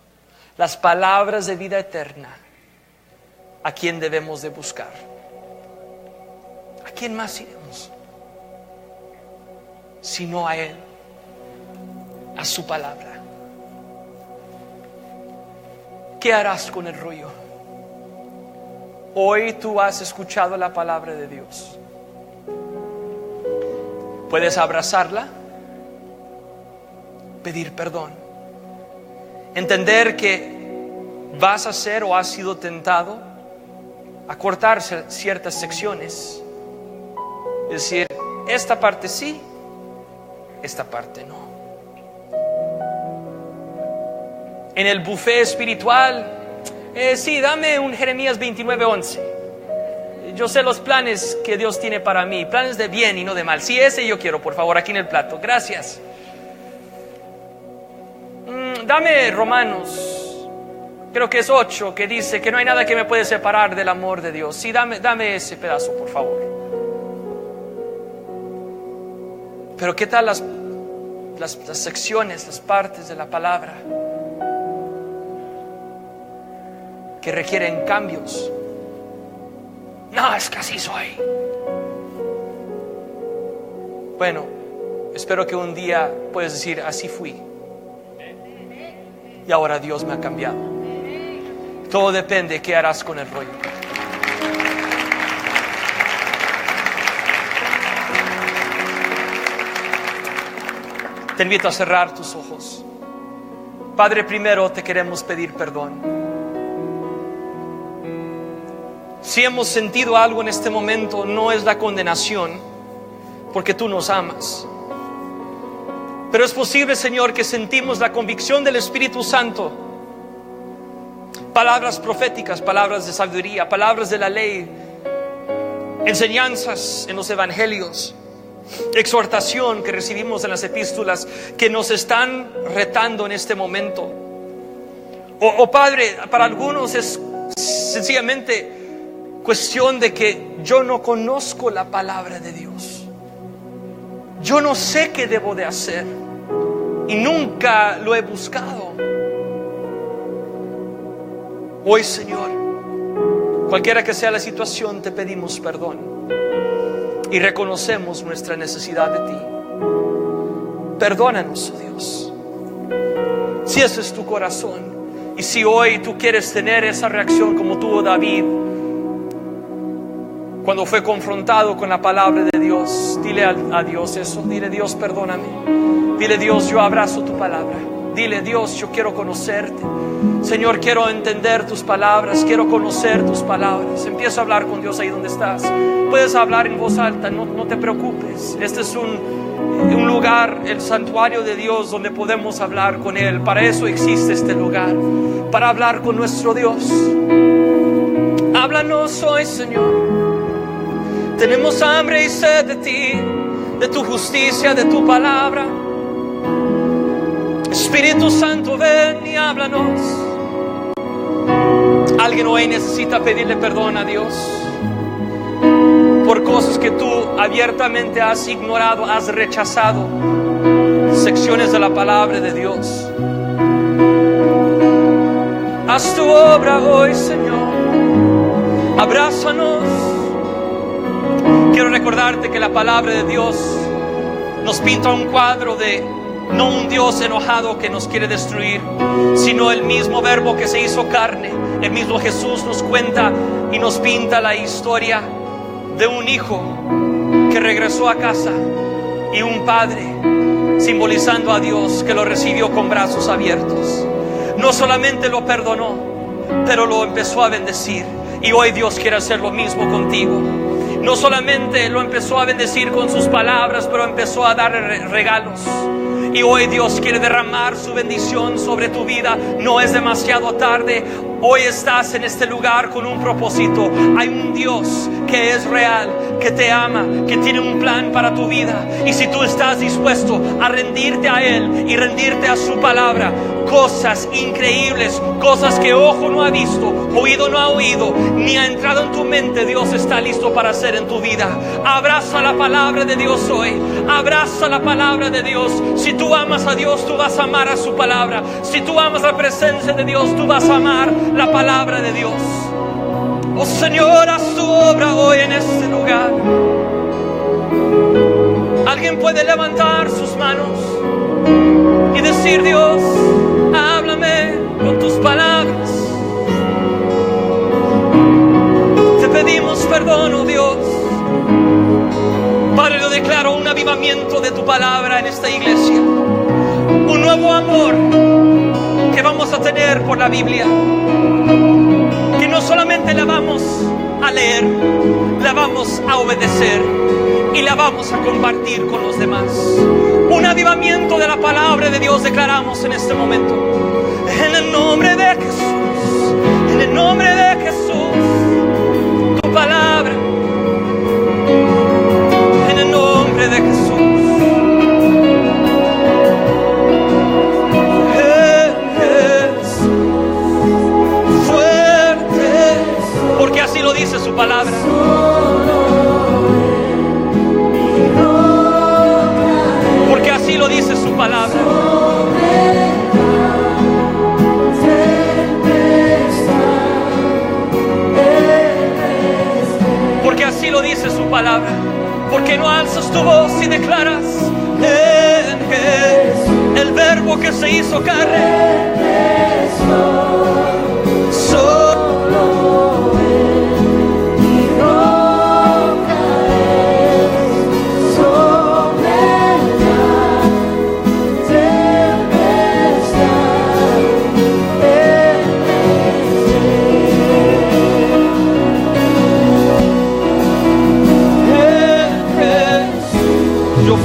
las palabras de vida eterna, a quien debemos de buscar. ¿A quién más iremos? Sino a Él, a su palabra. ¿Qué harás con el rollo? Hoy tú has escuchado la palabra de Dios. Puedes abrazarla, pedir perdón, entender que vas a ser o has sido tentado a cortar ciertas secciones, es decir, esta parte sí, esta parte no. En el buffet espiritual, sí, dame un Jeremías 29:11. Yo sé los planes que Dios tiene para mí, planes de bien y no de mal. Sí, ese yo quiero, por favor, aquí en el plato. Gracias. Dame Romanos, creo que es 8, que dice que no hay nada que me puede separar del amor de Dios. Sí, dame ese pedazo, por favor. Pero ¿qué tal las secciones, las partes de la palabra que requieren cambios? No, es que así soy. Bueno, espero que un día puedas decir: así fui, y ahora Dios me ha cambiado. Todo depende de qué harás con el rollo. Te invito a cerrar tus ojos. Padre, primero te queremos pedir perdón. Si hemos sentido algo en este momento, no es la condenación, porque tú nos amas. Pero es posible, Señor, que sentimos la convicción del Espíritu Santo. Palabras proféticas, palabras de sabiduría, palabras de la ley, enseñanzas en los evangelios, exhortación que recibimos en las epístolas, que nos están retando en este momento. O Padre, para algunos es sencillamente cuestión de que yo no conozco la palabra de Dios. Yo no sé qué debo de hacer y nunca lo he buscado. Hoy, Señor, cualquiera que sea la situación, te pedimos perdón y reconocemos nuestra necesidad de ti. Perdónanos, oh Dios, si ese es tu corazón, y si hoy tú quieres tener esa reacción como tuvo David cuando fue confrontado con la palabra de Dios. Dile a Dios eso. Dile: Dios, perdóname. Dile: Dios, yo abrazo tu palabra. Dile: Dios, yo quiero conocerte. Señor, quiero entender tus palabras, quiero conocer tus palabras. Empieza a hablar con Dios ahí donde estás. Puedes hablar en voz alta, no te preocupes. Este es un lugar, el santuario de Dios, donde podemos hablar con Él. Para eso existe este lugar, para hablar con nuestro Dios. Háblanos hoy, Señor. Tenemos hambre y sed de ti, de tu justicia, de tu palabra. Espíritu Santo, ven y háblanos. Alguien hoy necesita pedirle perdón a Dios por cosas que tú abiertamente has ignorado, has rechazado. Secciones de la palabra de Dios. Haz tu obra hoy, Señor. Abrázanos. Quiero recordarte que la palabra de Dios nos pinta un cuadro de no un Dios enojado que nos quiere destruir, sino el mismo Verbo que se hizo carne. El mismo Jesús nos cuenta y nos pinta la historia de un hijo que regresó a casa y un padre simbolizando a Dios que lo recibió con brazos abiertos. No solamente lo perdonó, pero lo empezó a bendecir. Y hoy Dios quiere hacer lo mismo contigo. No solamente lo empezó a bendecir con sus palabras, pero empezó a dar regalos. Y hoy Dios quiere derramar su bendición sobre tu vida. No es demasiado tarde. Hoy estás en este lugar con un propósito. Hay un Dios que es real, que te ama, que tiene un plan para tu vida. Y si tú estás dispuesto a rendirte a Él y rendirte a su palabra, cosas increíbles, cosas que ojo no ha visto, oído no ha oído, ni ha entrado en tu mente, Dios está listo para hacer en tu vida. Abraza la palabra de Dios hoy. Abraza la palabra de Dios. Si tú amas a Dios, tú vas a amar a su palabra. Si tú amas la presencia de Dios, tú vas a amar la palabra de Dios. Oh Señor, haz tu obra hoy en este lugar. Alguien puede levantar sus manos y decir: Dios, háblame con tus palabras. Te pedimos perdón, oh Dios. Padre, yo declaro un avivamiento de tu palabra en esta iglesia. Un nuevo amor que vamos a tener por la Biblia. Que no solamente la vamos a leer, la vamos a obedecer y la vamos a compartir con los demás. Un avivamiento de la palabra de Dios declaramos en este momento. En el nombre de Jesús, en el nombre de Jesús, tu palabra, en el nombre de Jesús. Porque así lo dice su palabra. Porque así lo dice su palabra. Porque así lo dice su palabra. Porque no alzas tu voz y declaras en Jesús, el verbo que se hizo carne.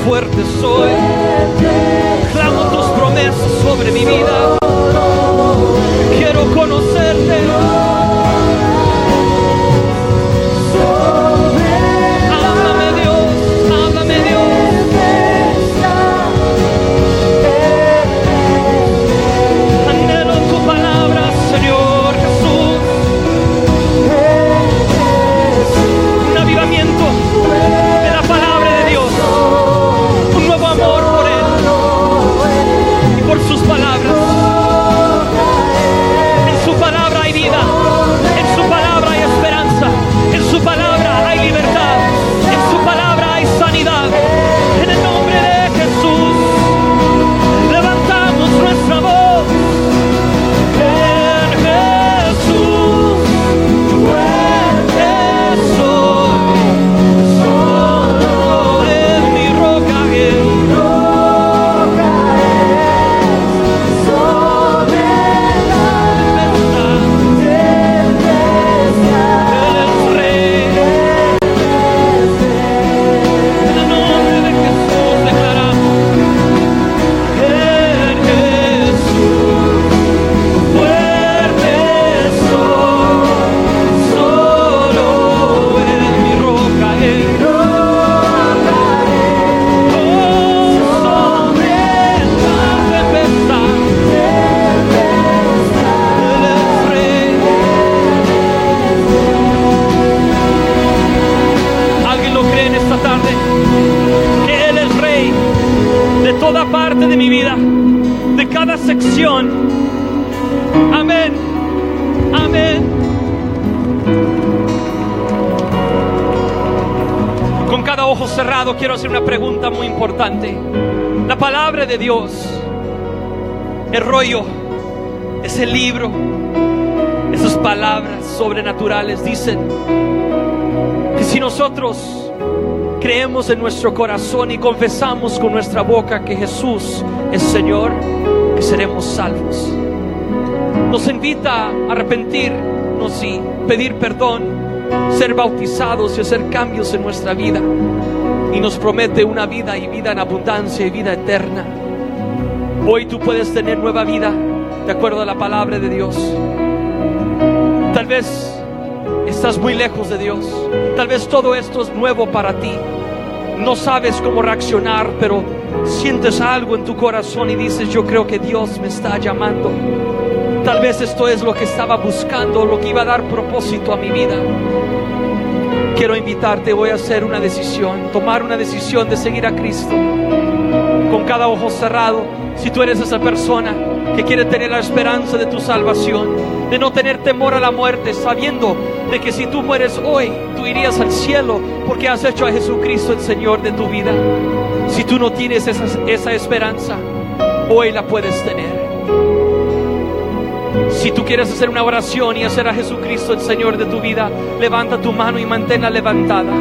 Fuerte soy, clamo tus promesas sobre mi vida. Quiero conocerte. Háblame Dios, háblame Dios. Anhelo tu palabra, Señor Jesús. Un avivamiento de la palabra de Dios. Amor por Él y por sus palabras. En su palabra hay vida, en su palabra hay esperanza, en su palabra hay libertad, en su palabra hay sanidad. En el nombre de Jesús levantamos nuestra voz. En Jesús fuerte soy, solo en mi roca toda parte de mi vida, de cada sección. Amén, amén. Con cada ojo cerrado quiero hacer una pregunta muy importante. La palabra de Dios, el rollo, ese libro, esas palabras sobrenaturales dicen que si nosotros creemos en nuestro corazón y confesamos con nuestra boca que Jesús es Señor, que seremos salvos. Nos invita a arrepentirnos y pedir perdón, ser bautizados y hacer cambios en nuestra vida. Y nos promete una vida y vida en abundancia y vida eterna. Hoy tú puedes tener nueva vida de acuerdo a la palabra de Dios. Tal vez estás muy lejos de Dios. Tal vez todo esto es nuevo para ti. No sabes cómo reaccionar, pero sientes algo en tu corazón y dices: yo creo que Dios me está llamando. Tal vez esto es lo que estaba buscando, lo que iba a dar propósito a mi vida. Quiero invitarte hoy a hacer una decisión, tomar una decisión de seguir a Cristo con cada ojo cerrado. Si tú eres esa persona que quiere tener la esperanza de tu salvación, de no tener temor a la muerte, sabiendo de que si tú mueres hoy, tú irías al cielo porque has hecho a Jesucristo el Señor de tu vida. Si tú no tienes esa esperanza, hoy la puedes tener. Si tú quieres hacer una oración y hacer a Jesucristo el Señor de tu vida, levanta tu mano y manténla levantada.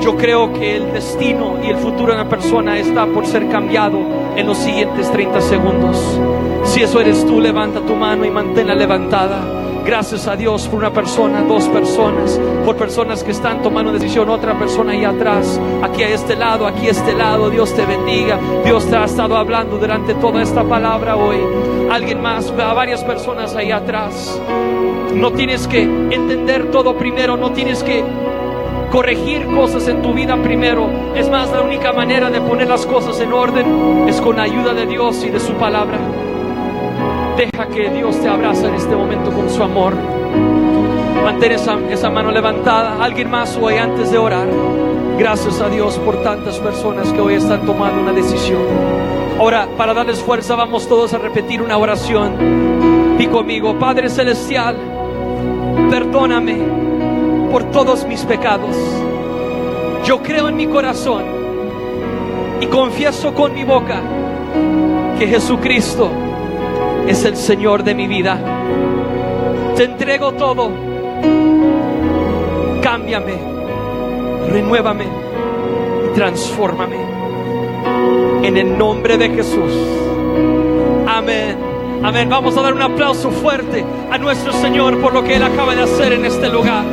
Yo creo que el destino y el futuro de una persona está por ser cambiado en los siguientes 30 segundos. Si eso eres tú, levanta tu mano y manténla levantada. Gracias a Dios por una persona, dos personas, por personas que están tomando decisión, otra persona ahí atrás, aquí a este lado, aquí a este lado. Dios te bendiga. Dios te ha estado hablando durante toda esta palabra hoy. Alguien más, a varias personas ahí atrás. No tienes que entender todo primero, no tienes que corregir cosas en tu vida primero. Es más, la única manera de poner las cosas en orden es con la ayuda de Dios y de su palabra. Deja que Dios te abrace en este momento con su amor. Mantén esa mano levantada. Alguien más hoy antes de orar. Gracias a Dios por tantas personas que hoy están tomando una decisión. Ahora, para darles fuerza, vamos todos a repetir una oración. Di conmigo: Padre Celestial, perdóname por todos mis pecados. Yo creo en mi corazón y confieso con mi boca que Jesucristo es el Señor de mi vida. Te entrego todo. Cámbiame, renuévame y transfórmame. En el nombre de Jesús. Amén. Amén. Vamos a dar un aplauso fuerte a nuestro Señor por lo que Él acaba de hacer en este lugar.